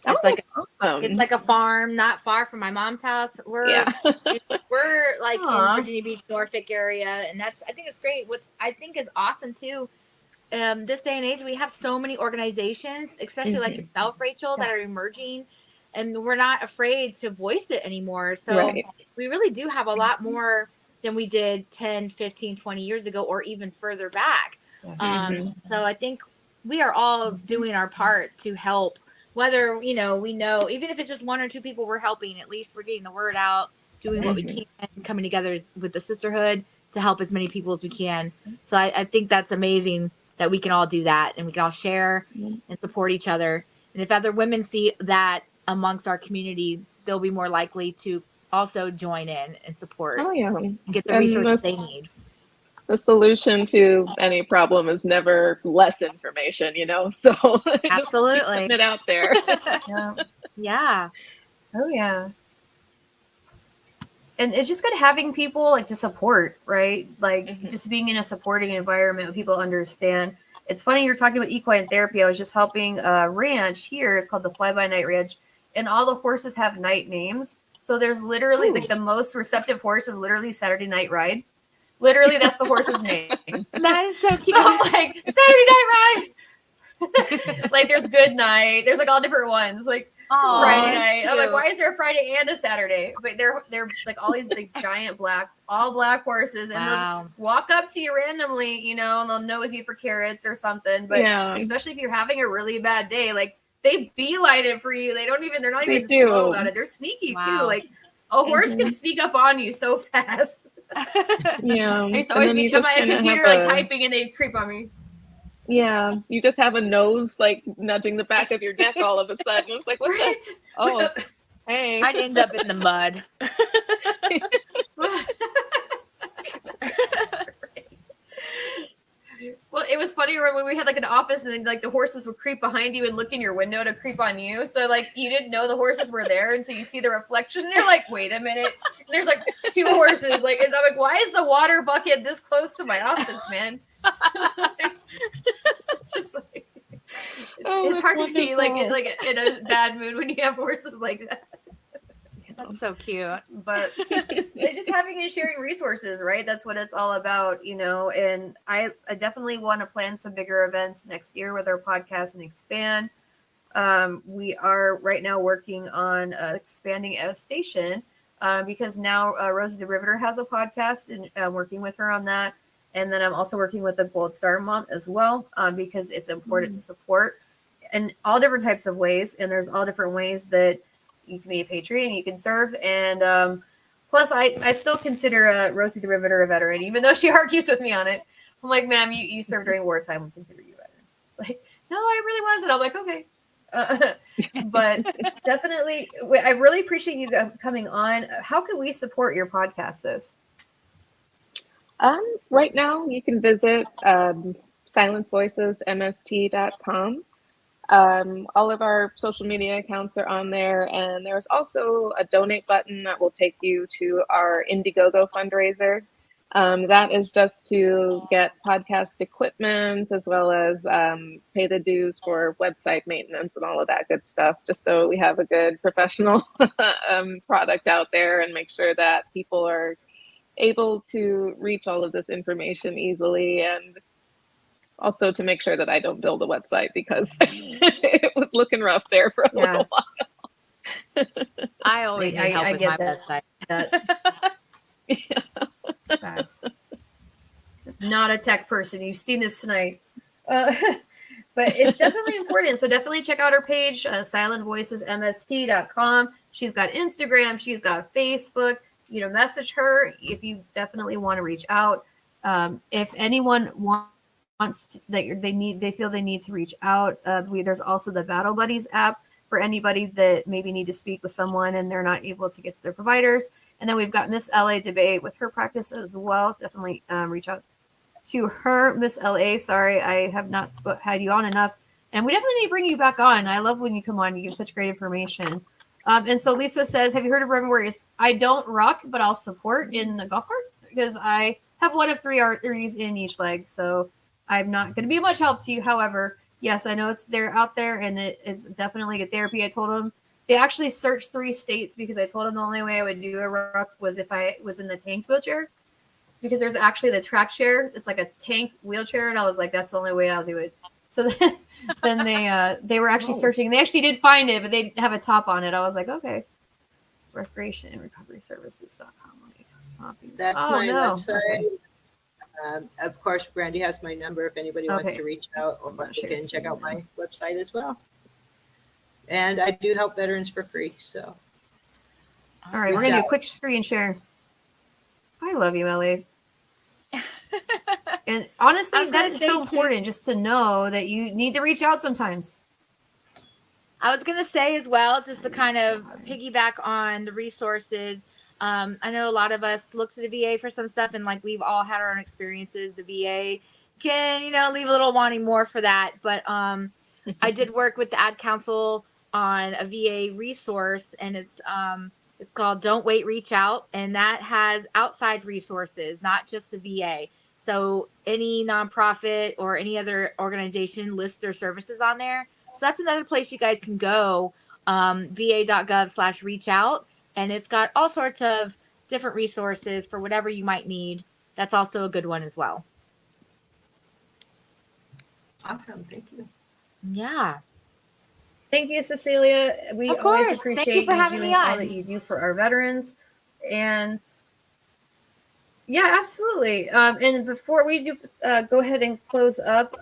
It's awesome. It's like a farm not far from my mom's house. We're like in Virginia Beach, Norfolk area, and I think it's great. What's I think is awesome too, this day and age, we have so many organizations, especially like yourself, Rachel, that are emerging, and we're not afraid to voice it anymore. So we really do have a lot more than we did 10, 15, 20 years ago, or even further back. So I think we are all doing our part to help, whether, we know, even if it's just one or two people we're helping, at least we're getting the word out, doing what we can, coming together with the sisterhood to help as many people as we can. So I think that's amazing that we can all do that and we can all share and support each other. And if other women see that amongst our community, they'll be more likely to also join in and support and get the resources they need. The solution to any problem is never less information, so absolutely just putting it out there. Yeah. Oh yeah. And it's just good having people like to support, right? Like just being in a supporting environment where people understand. It's funny you're talking about equine therapy. I was just helping a ranch here. It's called the Fly By Night Ranch, and all the horses have night names. So there's literally like the most receptive horse is literally Saturday Night Ride. Literally, that's the horse's name. That is so cute. So I'm like, Saturday Night Ride. Like there's Good Night. There's like all different ones. Like Friday night. I'm like, why is there a Friday and a Saturday? But they're like all these big giant all black horses, and they'll just walk up to you randomly, and they'll nose you for carrots or something. But especially if you're having a really bad day, like they beeline it for you. They're not even slow about it. They're sneaky too. Like a horse can sneak up on you so fast. I used to always be at my computer typing, and they'd creep on me. Yeah, you just have a nose like nudging the back of your neck all of a sudden. It's like, what's that? Oh, hey. I'd end up in the mud. Well, it was funny when we had like an office, and then like the horses would creep behind you and look in your window to creep on you. So like you didn't know the horses were there, and so you see the reflection, and you're like, wait a minute, there's like two horses. Like, and I'm like, why is the water bucket this close to my office, man? Just like it's hard to be like in a bad mood when you have horses like that. That's so cute. But just having and sharing resources, right? That's what it's all about, and I definitely want to plan some bigger events next year with our podcast and expand. We are right now working on expanding a station because now Rosie the Riveter has a podcast, and I'm working with her on that. And then I'm also working with the Gold Star Mom as well, because it's important to support in all different types of ways. And there's all different ways that you can be a patriot and you can serve. And plus, I still consider Rosie the Riveter a veteran, even though she argues with me on it. I'm like, ma'am, you served during wartime. We consider you a veteran. Like, no, I really wasn't. I'm like, okay. But definitely, I really appreciate you coming on. How can we support your podcast, sis? Right now, you can visit silencevoicesmst.com. All of our social media accounts are on there, and there's also a donate button that will take you to our Indiegogo fundraiser. That is just to get podcast equipment as well as pay the dues for website maintenance and all of that good stuff, just so we have a good professional product out there and make sure that people are able to reach all of this information easily, and also to make sure that I don't build a website because it was looking rough there for a little while. I always need help with my get website. That's not a tech person. You've seen this tonight. But it's definitely important. So definitely check out her page, silentvoicesmst.com. She's got Instagram. She's got Facebook. Message her if you definitely want to reach out. If anyone wants to, they feel they need to reach out. There's also the Battle Buddies app for anybody that maybe need to speak with someone and they're not able to get to their providers. And then we've got Miss LA Dubay with her practice as well. Definitely reach out to her, Miss LA. Sorry, I have not had you on enough. And we definitely need to bring you back on. I love when you come on. You give such great information. And so Lisa says, have you heard of Rebel Warriors? I don't rock, but I'll support in the golf cart because I have one of 3 arteries in each leg. So I'm not going to be much help to you. However, yes, I know they're out there and it's definitely good therapy. I told them they actually searched 3 states because I told them the only way I would do a ruck was if I was in the tank wheelchair, because there's actually the track chair. It's like a tank wheelchair. And I was like, that's the only way I'll do it. So then they were actually searching. They actually did find it, but they didn't have a top on it. I was like, okay. Recreation and Recovery Services.com. That's my website. Of course, Brandy has my number if anybody wants to reach out, or you can check out my website as well. And I do help veterans for free. So, all right, we're gonna do a quick screen share. I love you, Ellie. And honestly, that is so important just to know that you need to reach out sometimes. I was going to say as well, just to kind of piggyback on the resources. I know a lot of us look to the VA for some stuff, and like we've all had our own experiences. The VA can, leave a little wanting more for that. But I did work with the Ad Council on a VA resource, and it's called Don't Wait, Reach Out. And that has outside resources, not just the VA. So any nonprofit or any other organization lists their services on there. So that's another place you guys can go, va.gov/reach out. And it's got all sorts of different resources for whatever you might need. That's also a good one as well. Awesome. Thank you. Yeah. Thank you, Cecilia. We always appreciate you doing all that you do for our veterans. And yeah, absolutely. And before we do go ahead and close up,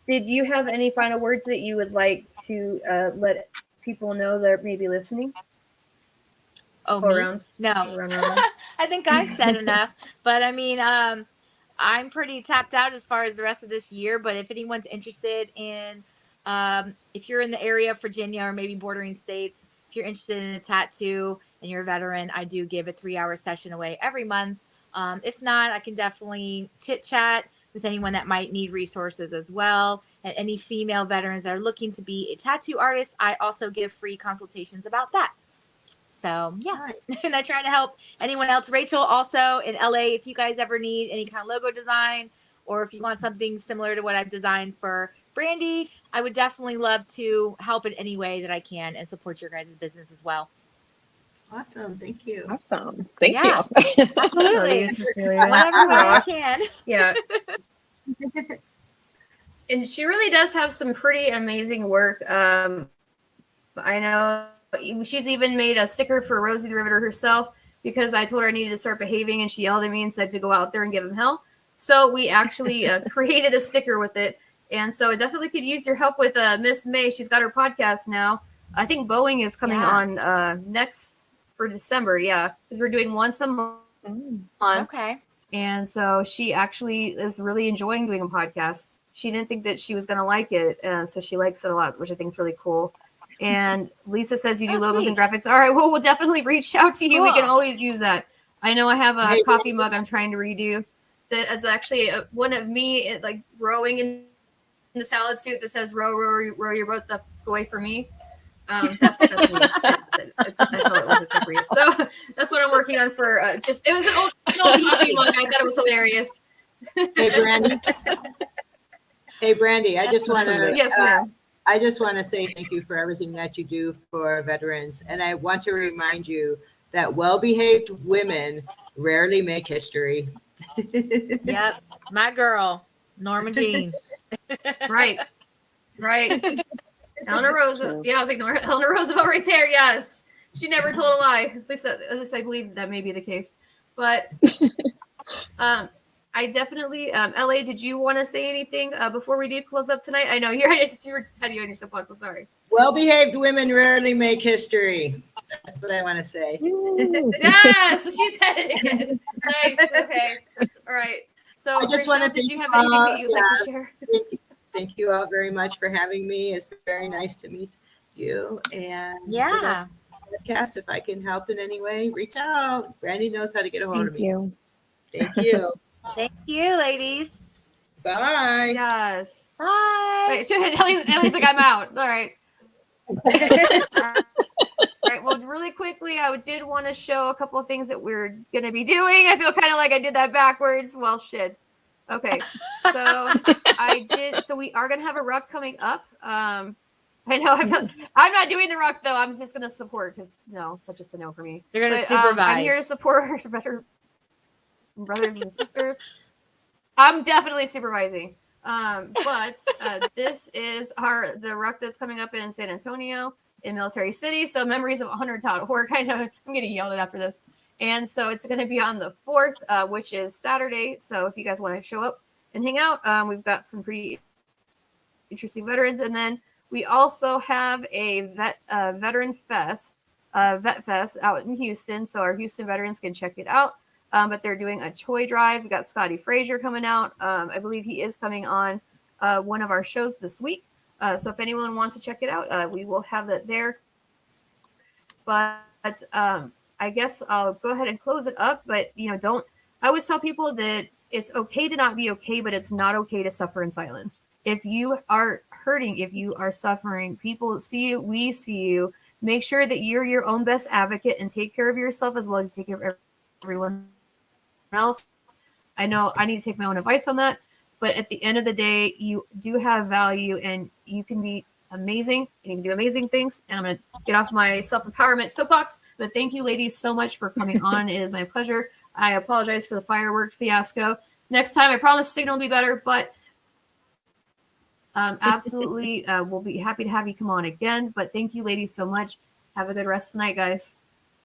did you have any final words that you would like to let people know that may be listening? Oh, no. I think I've said enough. But I mean, I'm pretty tapped out as far as the rest of this year. But if anyone's interested in, if you're in the area of Virginia or maybe bordering states, if you're interested in a tattoo and you're a veteran, I do give a 3-hour session away every month. If not, I can definitely chit chat with anyone that might need resources as well. And any female veterans that are looking to be a tattoo artist, I also give free consultations about that. So yeah, nice. And I try to help anyone else. Rachel, also in LA, if you guys ever need any kind of logo design, or if you want something similar to what I've designed for Brandy, I would definitely love to help in any way that I can and support your guys' business as well. Awesome. Thank you. Awesome. Thank you. Absolutely. You, Cecilia. Whatever way I can. Yeah. And she really does have some pretty amazing work. I know she's even made a sticker for Rosie the Riveter herself because I told her I needed to start behaving, and she yelled at me and said to go out there and give him hell. So we actually created a sticker with it. And so I definitely could use your help with Miss May. She's got her podcast now. I think Boeing is coming on next for December. Yeah, because we're doing once a month. Okay. And so she actually is really enjoying doing a podcast. she didn't think that she was going to like it. So she likes it a lot, which I think is really cool. And Lisa says you do logos and graphics. All right, well, we'll definitely reach out to you. Cool. We can always use that. I know I have a Hey, coffee mug I'm trying to redo that is actually one of me like rowing in the salad suit that says row, row your boat the way for me. That's me. I thought it was appropriate. So that's what I'm working on for it was an old coffee mug. I thought it was hilarious. Hey, Brandy. Hey, Brandy, I just want to Yes, ma'am. I just want to say thank you for everything that you do for veterans. And I want to remind you that well-behaved women rarely make history. Yep. My girl, Norma Jean. That's right. That's right. Eleanor Roosevelt. Yeah, I was like, Eleanor Roosevelt right there. Yes. She never told a lie. At least I believe that may be the case. But I definitely, LA, did you want to say anything before we do close up tonight? I know you were had you on your soapbox. I'm sorry. Well-behaved women rarely make history. That's what I want to say. Yes, she said it again. Nice. Okay. All right. So, I just want to did you have anything that you'd like to share? Thank you all very much for having me. It's very nice to meet you. And Yeah. podcast, if I can help in any way, reach out. Brandy knows how to get a hold of Thank me. you. Thank you. Thank you, ladies. Bye. Yes. Bye. Wait, Ellie's like, I'm out. All right. All right. Well, really quickly, I did want to show a couple of things that we're going to be doing. I feel kind of like I did that backwards. Well, shit. Okay. So so we are going to have a ruck coming up. I know I'm not doing the ruck though. I'm just going to support because that's just a no for me. You're going to supervise. I'm here to support better brothers and sisters. I'm definitely supervising. But this is the ruck that's coming up in San Antonio in Military City. So memories of 100.org. I know I'm getting yelled at after this. And so it's going to be on the 4th, which is Saturday. So if you guys want to show up and hang out, we've got some pretty interesting veterans. And then we also have a veteran fest, Vet Fest out in Houston. So our Houston veterans can check it out. But they're doing a toy drive. We got Scotty Frazier coming out. I believe he is coming on one of our shows this week. So if anyone wants to check it out, we will have that there. But I guess I'll go ahead and close it up. But I always tell people that it's okay to not be okay, but it's not okay to suffer in silence. If you are hurting, if you are suffering, people see you, we see you. Make sure that you're your own best advocate and take care of yourself as well as you take care of everyone else. I know I need to take my own advice on that, but at the end of the day, you do have value and you can be amazing and you can do amazing things. And I'm going to get off my self-empowerment soapbox, but thank you ladies so much for coming on. It is my pleasure. I apologize for the firework fiasco. Next time, I promise the signal will be better, but absolutely we'll be happy to have you come on again. But thank you ladies so much. Have a good rest of the night, guys.